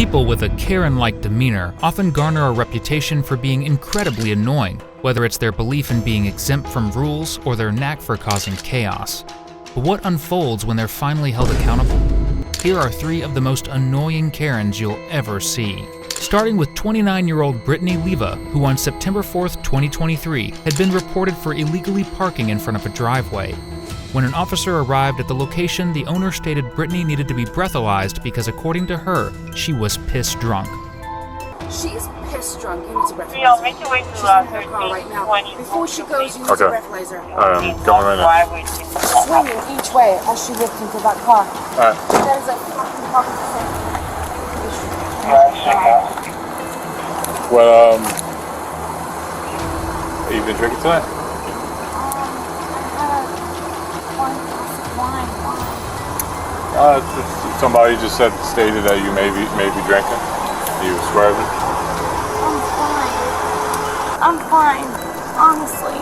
People with a Karen-like demeanor often garner a reputation for being incredibly annoying, whether it's their belief in being exempt from rules or their knack for causing chaos. But what unfolds when they're finally held accountable? Here are 3 of the most annoying Karens you'll ever see. Starting with 29-year-old Brittany Leva, who on September 4th, 2023, had been reported for illegally parking in front of a driveway. When an officer arrived at the location, the owner stated Brittany needed to be breathalyzed because, according to her, she was piss drunk. She's piss drunk. You need to breathalyze her. She's in her car right now. Before she goes, you need to breathalyze her. Going right now. Swinging each way as she whipped into that car. Alright. That is a fucking public safety. Well, you been drinking tonight? Somebody just stated that you may be drinking. You were swerving. I'm fine, honestly.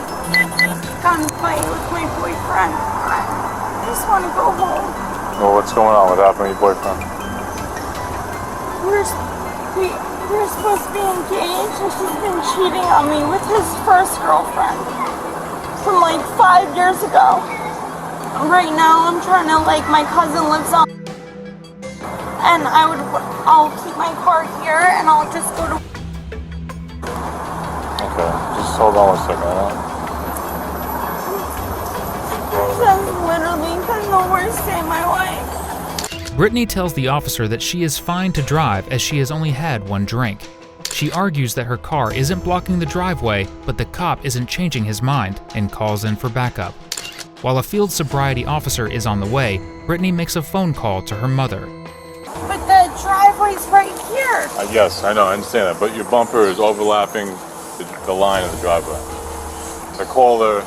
Got in a fight with my boyfriend. I just want to go home. Well, what's going on? What happened with your boyfriend? We were supposed to be engaged, and she's been cheating on me with his first girlfriend from like 5 years ago. Right now, I'm trying to, my cousin lives on, and I'll keep my car here, and I'll just go to. Okay, just hold on 1 second. That's literally been the worst day of my life. Brittany tells the officer that she is fine to drive as she has only had 1 drink. She argues that her car isn't blocking the driveway, but the cop isn't changing his mind and calls in for backup. While a field sobriety officer is on the way, Brittany makes a phone call to her mother. But the driveway's right here. Yes, I know, I understand that, but your bumper is overlapping the line of the driveway. The caller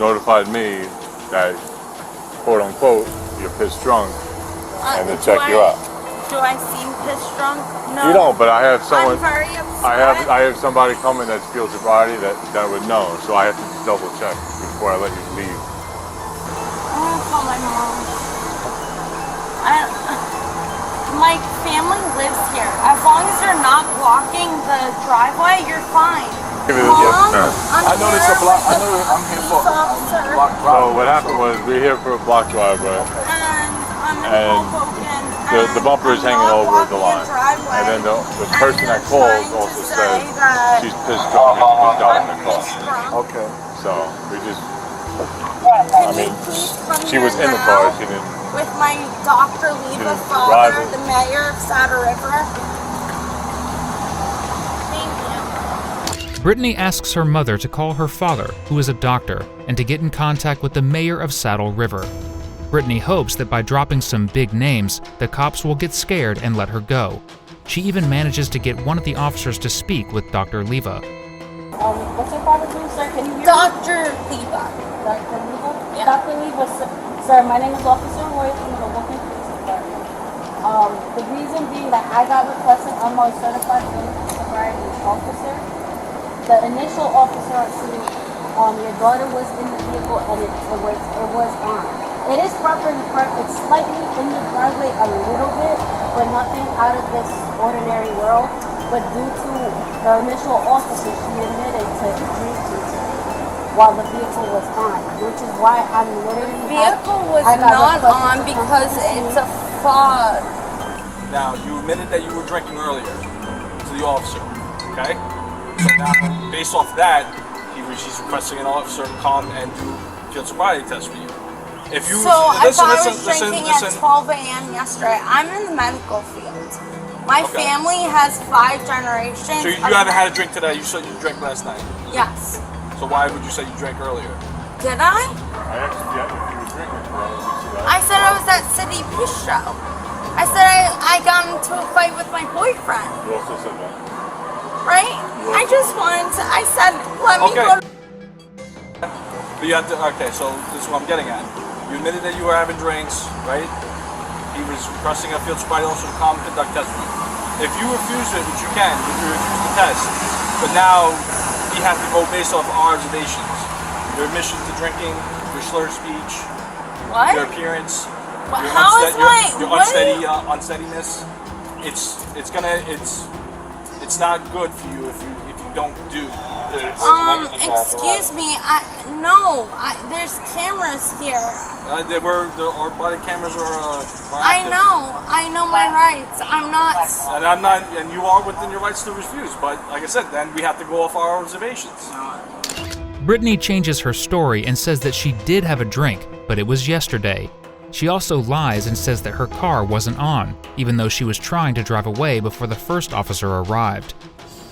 notified me that, quote unquote, you're piss drunk, and to check you out. Do I seem piss drunk? No. You don't, but I have someone. I'm very upset. I have somebody coming that's field sobriety that would know, so I have to double check before I let you leave. I'm gonna call my mom. My family lives here. As long as you're not blocking the driveway, you're fine. Mom, I know it's a block. I know I'm here for a block driveway. So what happened was we're here for a block driveway, And I'm in Hoboken. the bumper is hanging over the line, and then the person that called also said she's pissed drunk and she's out in the car. Okay. So we just, I mean, she was in the car. She didn't. With my Dr. Leva father, the mayor of Saddle River. Thank you. Brittany asks her mother to call her father, who is a doctor, and to get in contact with the mayor of Saddle River. Brittany hopes that by dropping some big names, the cops will get scared and let her go. She even manages to get one of the officers to speak with Dr. Leva. What's your father's name, sir? Can you hear Dr. Leva. Dr. Leva? Yeah. Dr. Leva, sir, my name is Officer Roy from the Hoboken Police Department. The reason being that I got requested, I'm a certified sobriety officer. The initial officer on scene, your daughter was in the vehicle and it was on. It is properly parked. It's slightly in the driveway a little bit, but nothing out of this ordinary world. But due to the initial officer, she admitted to drinking while the vehicle was on, which is why I'm literally. The vehicle was not on because it's a fog. Now, you admitted that you were drinking earlier to the officer, okay? So now, based off that, she's requesting an officer to come and do field sobriety test for you. If you So if I was drinking at 12 a.m. yesterday, I'm in the medical field. My family has 5 generations. So you haven't had a drink today. You said you drank last night. Yes. So why would you say you drank earlier? Did I? I asked you if you were drinking. I said I was at City Bistro. I said I got into a fight with my boyfriend. You also said that. Right? I just wanted to. I said, let me go. But you have to. Okay, so this is what I'm getting at. You admitted that you were having drinks, right? He was requesting a field sobriety officer to come and conduct testing. If you refuse it, which you can, if you refuse the test, but now you have to go based off our observations. Your admission to drinking, your slurred speech, What? your appearance, How is my your unsteadiness. It's it's not good for you if you don't do. Excuse me, there's cameras here. Our body cameras are I know my rights. I'm not. And you are within your rights to refuse. But like I said, then we have to go off our observations. Brittany changes her story and says that she did have a drink, but it was yesterday. She also lies and says that her car wasn't on, even though she was trying to drive away before the first officer arrived.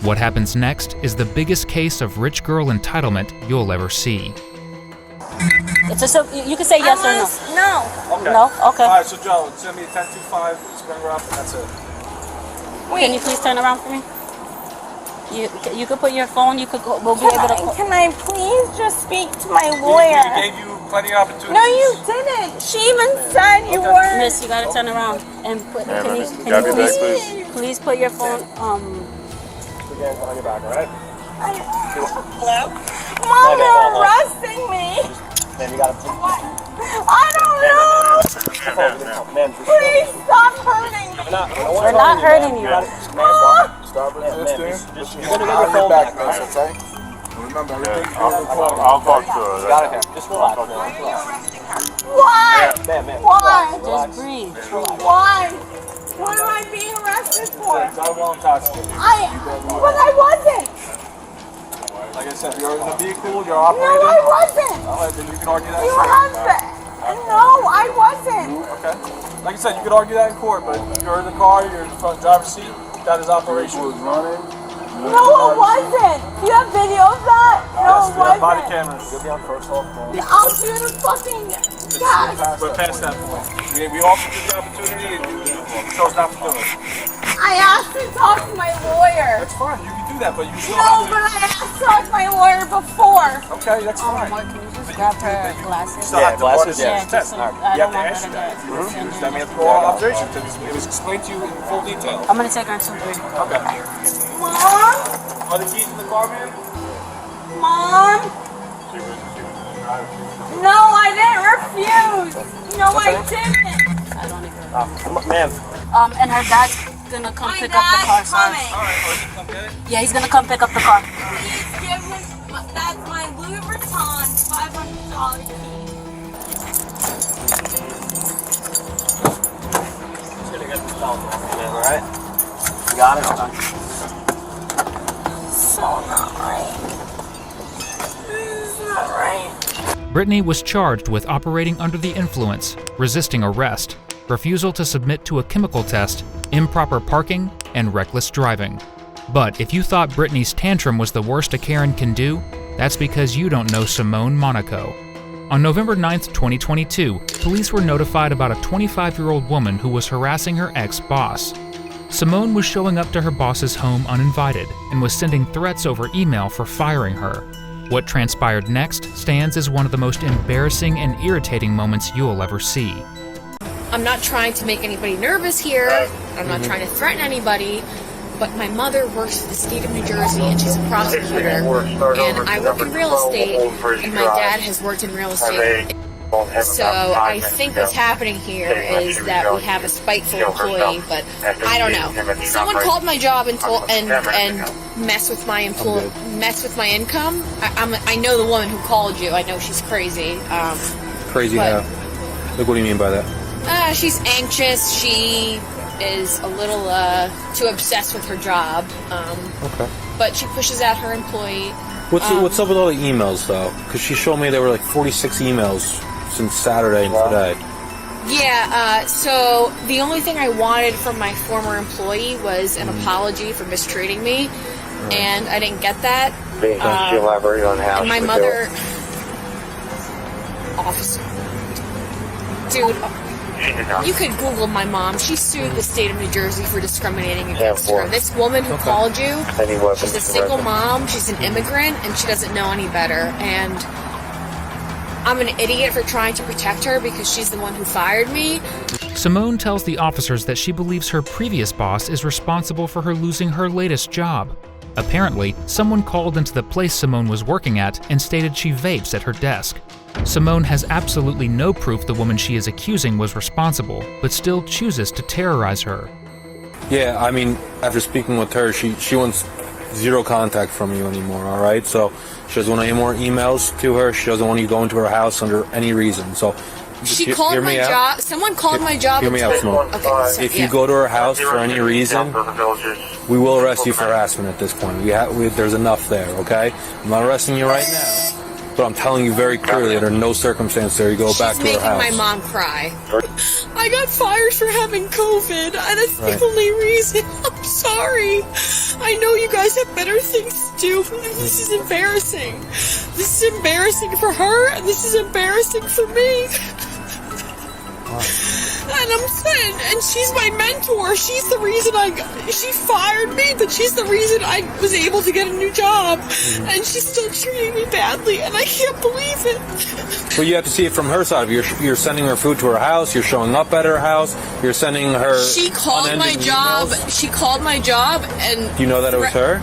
What happens next is the biggest case of rich girl entitlement you'll ever see. You can say yes or no. No. Okay. No? Okay. All right, so Joe, send me 1025, spring her up, and that's it. Can you please turn around for me? You could put your phone. We'll be able to. Can I please just speak to my lawyer? We gave you plenty of opportunities. No, you didn't. She even said you weren't. Miss, you gotta turn around and put. Yeah, Can man. you Gotta be back, please put your phone? Again, on your back, all right? Mom, they're arresting me. Man, you gotta. I don't know. Man, Please stop hurting me. We're not hurting you. stop resisting. You're gonna get your phone back, man, okay? Remember, I'll talk to her. Just relax. Why? Why? Just breathe. Why? What am I being arrested for? Well intoxicated. But I wasn't. Like I said, you're in the vehicle, you're No, operating. I wasn't. Alright, then you can argue that. You have been. No, I wasn't. Okay. Like I said, you could argue that in court, but you're in the car, you're in the front driver's seat, that is operation. No, it wasn't. Do you have video of that? No, it wasn't. Body cameras. You'll be on first off. I'll do the fucking test. We're past that point. We offered you the opportunity and you chose not to do it. I asked to talk to my lawyer. That's fine, you can do that, but you still No, have but I asked to talk to my lawyer before. to. Okay, that's fine. Mark, can you just grab her glasses? Still have to Yeah, test. just so, I You don't have to want her ask to that. get. Then we have to go on observation. It was explained to you in full detail. I'm gonna take her into the Okay. Mom? Are the keys in the car, man? Mom? No, I didn't refuse. No, I didn't. I don't even. Ma'am. And her dad's gonna come My pick up the car. dad's Sorry. coming. Alright, come get it. Yeah, he's gonna come pick up the car. Please give him, that's my Louis Vuitton $500 key. Just gonna get this phone, man, alright? You got it? So not right. This is not right. Brittany was charged with operating under the influence, resisting arrest, refusal to submit to a chemical test, improper parking, and reckless driving. But if you thought Brittany's tantrum was the worst a Karen can do, that's because you don't know Simone Monaco. On November 9th, 2022, police were notified about a 25-year-old woman who was harassing her ex-boss. Simone was showing up to her boss's home uninvited and was sending threats over email for firing her. What transpired next stands as one of the most embarrassing and irritating moments you'll ever see. I'm not trying to make anybody nervous here. I'm not trying to threaten anybody. But my mother works for the state of New Jersey and she's a prosecutor. And I work in real estate and my dad has worked in real estate. So I think what's happening here is that we have a spiteful employee, but I don't know. Someone called my job and mess with my mess with my income. I know the woman who called you. I know she's crazy. Crazy how? Like, what do you mean by that? She's anxious. She is a little too obsessed with her job. Okay. But she pushes out her employee. What's up with all the emails, though? Because she showed me there were like 46 emails since Saturday and today. Yeah, so the only thing I wanted from my former employee was an apology for mistreating me, and I didn't get that. Elaborate on how And my mother... Officer... Dude, you could Google my mom. She sued the state of New Jersey for discriminating against her. This woman who called you, she's a single mom, she's an immigrant, and she doesn't know any better. And I'm an idiot for trying to protect her because she's the one who fired me. Simone tells the officers that she believes her previous boss is responsible for her losing her latest job. Apparently, someone called into the place Simone was working at and stated she vapes at her desk. Simone has absolutely no proof the woman she is accusing was responsible, but still chooses to terrorize her. Yeah, I mean, after speaking with her, she wants zero contact from you anymore, all right? So she doesn't want any more emails to her. She doesn't want you going to her house under any reason. So She called my job. Someone called my job. Hear me out, Simone. Okay, If you go to her house for any reason, we will arrest you for harassment at this point. There's enough there, okay? I'm not arresting you right now, but I'm telling you very clearly under no circumstance there you go back to her house. She's making my mom cry. I got fired for having COVID, and that's the only reason. I'm sorry. I know you guys have better things to do, but this is embarrassing. This is embarrassing for her, and this is embarrassing for me. And I'm saying, and she's my mentor. She's the reason she fired me, but she's the reason I was able to get a new job. And she's still treating me badly, and I can't believe it. Well, you have to see it from her side. You're sending her food to her house. You're showing up at her house. You're sending her. She called my job. Emails. She called my job, and Do you know that it was her?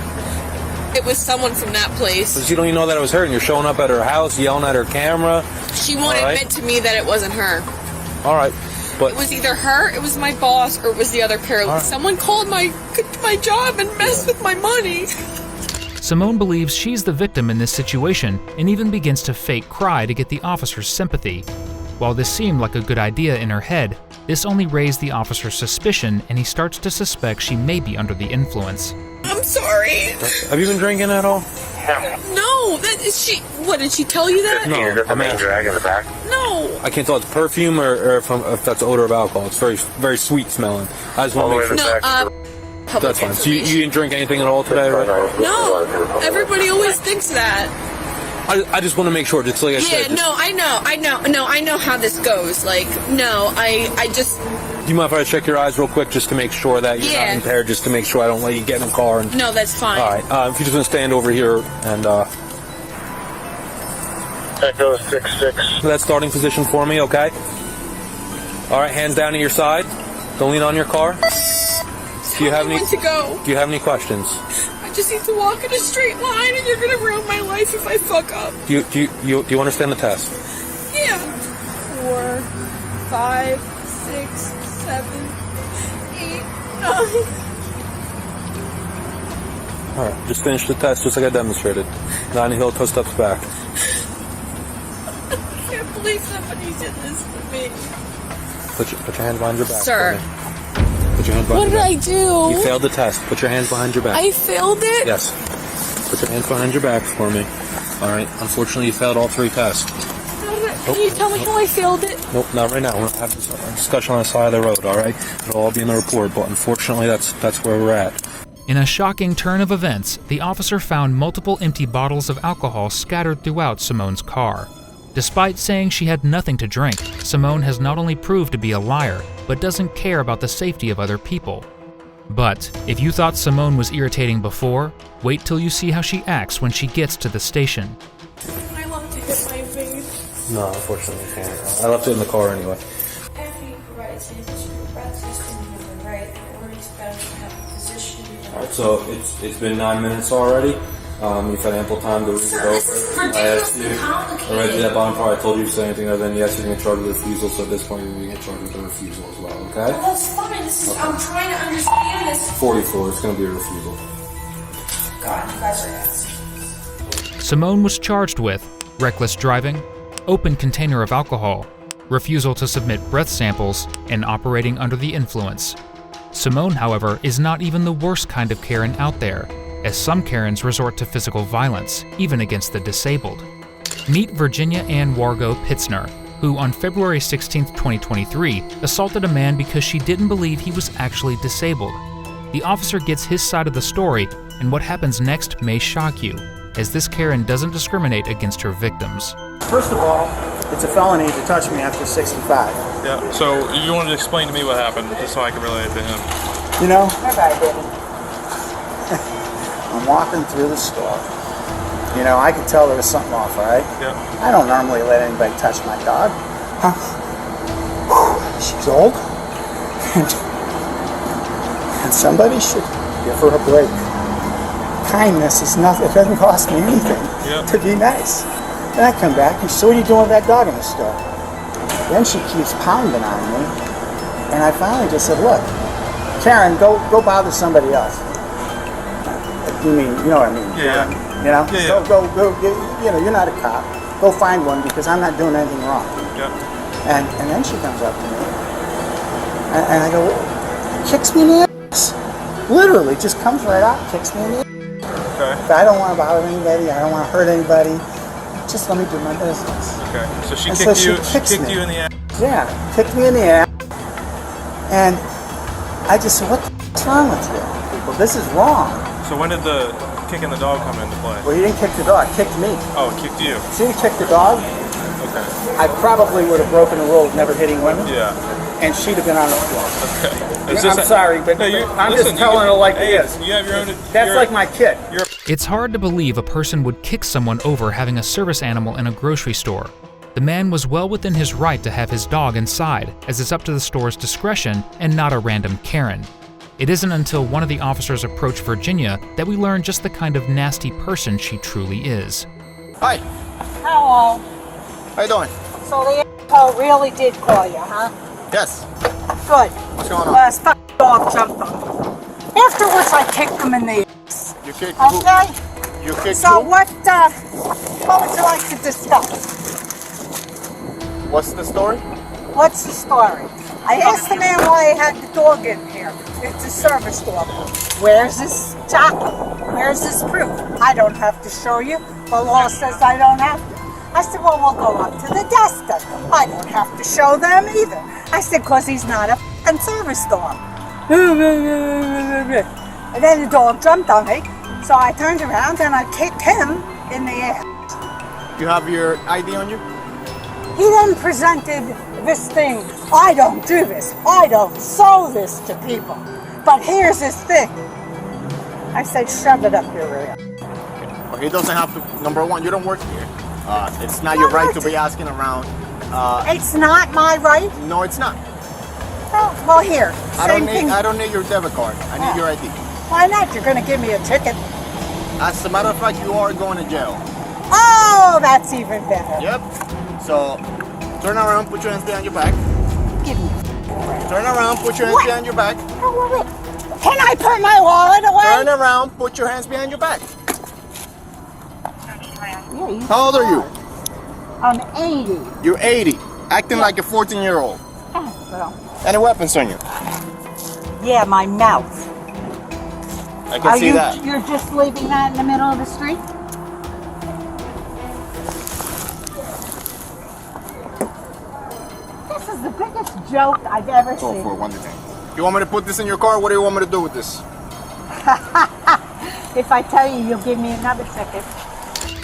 It was someone from that place. Because you don't even know that it was her, and you're showing up at her house, yelling at her camera. She won't admit to me that it wasn't her. All right. But it was either her, it was my boss, or it was the other paralegal. Right. Someone called my job and messed with my money. Simone believes she's the victim in this situation and even begins to fake cry to get the officer's sympathy. While this seemed like a good idea in her head, this only raised the officer's suspicion, and he starts to suspect she may be under the influence. I'm sorry. Have you been drinking at all? No, that is she. What, did she tell you that? No, I mean, drag in the back. No. I can't tell if it's perfume or if that's odor of alcohol. It's very, very sweet smelling. I just want to make sure. No, that's fine. So you didn't drink anything at all today, right? No. Everybody always thinks that. I just want to make sure, just like I said. Yeah, no, I know how this goes. Like, no, I just. Do you mind if I check your eyes real quick just to make sure that you're not impaired, just to make sure I don't let you get in the car? And, no, that's fine. All right. If you just want to stand over here and... Echo 6-6. That starting position for me, okay? All right, hands down at your side. Don't lean on your car. Do you have any? To go. Do you have any questions? I just need to walk in a straight line, and you're gonna ruin my life if I fuck up. Do you understand the test? Yeah. 4, 5, 6, 7, 8, 9. All right, just finish the test just like I demonstrated. 90 heel toe steps back. I can't believe somebody did this to me. Put your hands behind your back. Sir. Put your hands behind your back. What did I do? You failed the test. Put your hands behind your back. I failed it? Yes. Put your hands behind your back for me. All right. Unfortunately, you failed all 3 tests. Can you tell me how I failed it? Nope, not right now. We're going to have this discussion on the side of the road, all right? It'll all be in the report, but unfortunately, that's where we're at. In a shocking turn of events, the officer found multiple empty bottles of alcohol scattered throughout Simone's car. Despite saying she had nothing to drink, Simone has not only proved to be a liar, but doesn't care about the safety of other people. But if you thought Simone was irritating before, wait till you see how she acts when she gets to the station. I love to hit my vein. No, unfortunately, I can't. I left it in the car anyway. After you provide samples for your breath system, you have the right authority spouse to have a physician. Alright, so it's been 9 minutes already. You've had ample time to read it over. I asked you, I read that bottom part, I told you to say anything other than yes, you're going to charge with refusal, so at this point you're going to get charged with a refusal as well, okay? Well, that's fine. This is, I'm trying to understand this. 44, it's going to be a refusal. God, you guys are nuts. Simone was charged with reckless driving, open container of alcohol, refusal to submit breath samples, and operating under the influence. Simone, however, is not even the worst kind of Karen out there, as some Karens resort to physical violence, even against the disabled. Meet Virginia Ann Wargo Pitzner, who on February 16, 2023, assaulted a man because she didn't believe he was actually disabled. The officer gets his side of the story, and what happens next may shock you, as this Karen doesn't discriminate against her victims. First of all, it's a felony to touch me after 65. Yeah, so you wanted to explain to me what happened, just so I can relate it to him. You know, I'm walking through the store. You know, I could tell there was something off, all right? Yeah. I don't normally let anybody touch my dog. Huh? She's old. And somebody should give her a break. Kindness is nothing. It doesn't cost me anything to be nice. Then I come back and so what are you doing with that dog in the store? Then she keeps pounding on me. And I finally just said, look, Karen, go bother somebody else. You know what I mean? Yeah. You know? Yeah. Go, you know, you're not a cop. Go find one because I'm not doing anything wrong. Yeah. And then she comes up to me. And I go, kicks me in the ass. Literally, just comes right out, kicks me in the ass. Okay. I don't want to bother anybody. I don't want to hurt anybody. Just let me do my business. Okay. So she And kicked so you. she She kicks kicked me. you in the ass. Yeah, kicked me in the ass. And I just said, what the f***'s wrong with you? Well, this is wrong. So when did the kicking the dog come into play? Well, he didn't kick the dog, kicked me. Oh, it kicked you. See, he kicked the dog. Okay. I probably would have broken the rule of never hitting women. Yeah. And she'd have been on the floor. Okay. I'm sorry, but I'm just telling it like it is. You have your own. That's like my kid. It's hard to believe a person would kick someone over having a service animal in a grocery store. The man was well within his right to have his dog inside, as it's up to the store's discretion and not a random Karen. It isn't until one of the officers approached Virginia that we learn just the kind of nasty person she truly is. Hi. Hello. How you doing? So the asshole really did call you, huh? Yes. Good. What's going on? Last fucking dog jumped on me. Afterwards, I kicked him in the ass. You kicked Okay? You kicked So who? what would you like to discuss? What's the story? What's the story? I asked the man why he had the dog in here. It's a service dog. Where's his jacket? Where's his proof? I don't have to show you. The law says I don't have to. I said, well, we'll go up to the desk then. I don't have to show them either. I said, because he's not a f***ing service dog. And then the dog jumped on me, so I turned around and I kicked him in the ass. You have your ID on you? He then presented this thing. I don't do this. I don't show this to people. But here's this thing. I said, shove it up your rear. Well, he doesn't have to. Number one, you don't work here. It's not your right to be asking around. It's not my right? No, it's not. Oh, well, here. I Same thing. don't need your debit card. I need your ID. Why not? You're going to give me a ticket. As a matter of fact, you are going to jail. Oh, that's even better. Yep. So, turn around, put your hands behind your back. Give me. Turn around, put your hands behind your back. Can I put my wallet away? Turn around, put your hands behind your back. Yeah, How old are you? I'm 80. You're 80. Acting like a 14-year-old. Oh, well. Any weapons on you? Yeah, my mouth. I can see that. You're just leaving that in the middle of the street? This is the biggest joke I've ever Go seen. for it, one thing. You want me to put this in your car? What do you want me to do with this? If I tell you, you'll give me another ticket.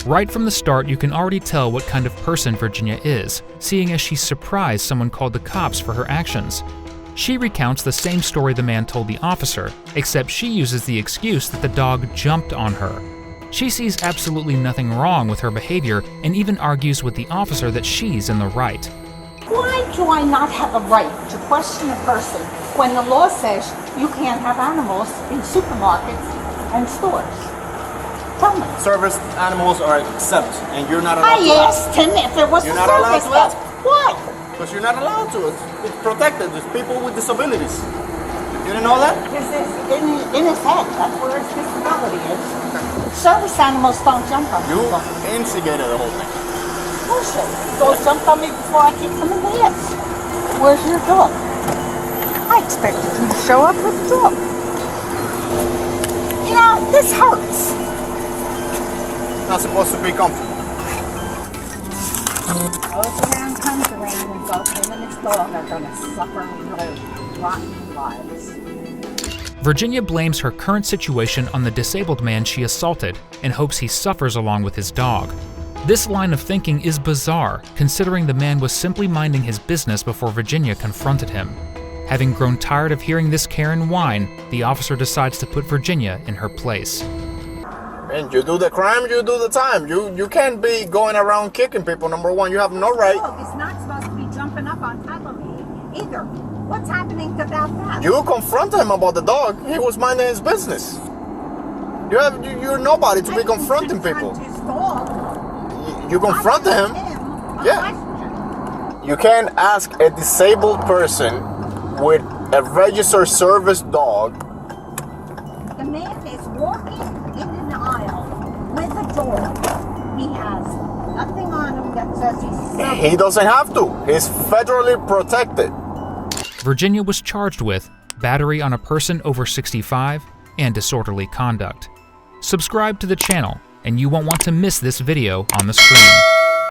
Right from the start, you can already tell what kind of person Virginia is, seeing as she's surprised someone called the cops for her actions. She recounts the same story the man told the officer, except she uses the excuse that the dog jumped on her. She sees absolutely nothing wrong with her behavior and even argues with the officer that she's in the right. Why do I not have a right to question a person when the law says you can't have animals in supermarkets and stores? Tell me. Service animals are exempt, and you're not allowed to I asked him if it was You're a not allowed service to ask. dog. Why? Because you're not allowed to. It's protected. There's people with disabilities. You didn't know that? Because it's in his head. That's where his disability is. Service animals don't jump on You people. instigated the whole thing. Bullshit. Go jump on me before I kick him in the ass. Where's your dog? I expected you to show up with the dog. You know, this hurts. Not supposed to be comfortable. Goes around, comes around, and both him and his dog are going to suffer rotten lives. Virginia blames her current situation on the disabled man she assaulted and hopes he suffers along with his dog. This line of thinking is bizarre, considering the man was simply minding his business before Virginia confronted him. Having grown tired of hearing this Karen whine, the officer decides to put Virginia in her place. And you do the crime, you do the time. You can't be going around kicking people. Number one, you have no right. The dog is not supposed to be jumping up on top of me either. What's happening about that? You confronted him about the dog. He was minding his business. You're nobody to be confronting people. His dog. You confronted him. Yeah. You can't ask a disabled person with a registered service dog. The man is walking in an aisle with a dog. He has nothing on him that says he's... He doesn't have to. He's federally protected. Virginia was charged with battery on a person over 65 and disorderly conduct. Subscribe to the channel and you won't want to miss this video on the screen.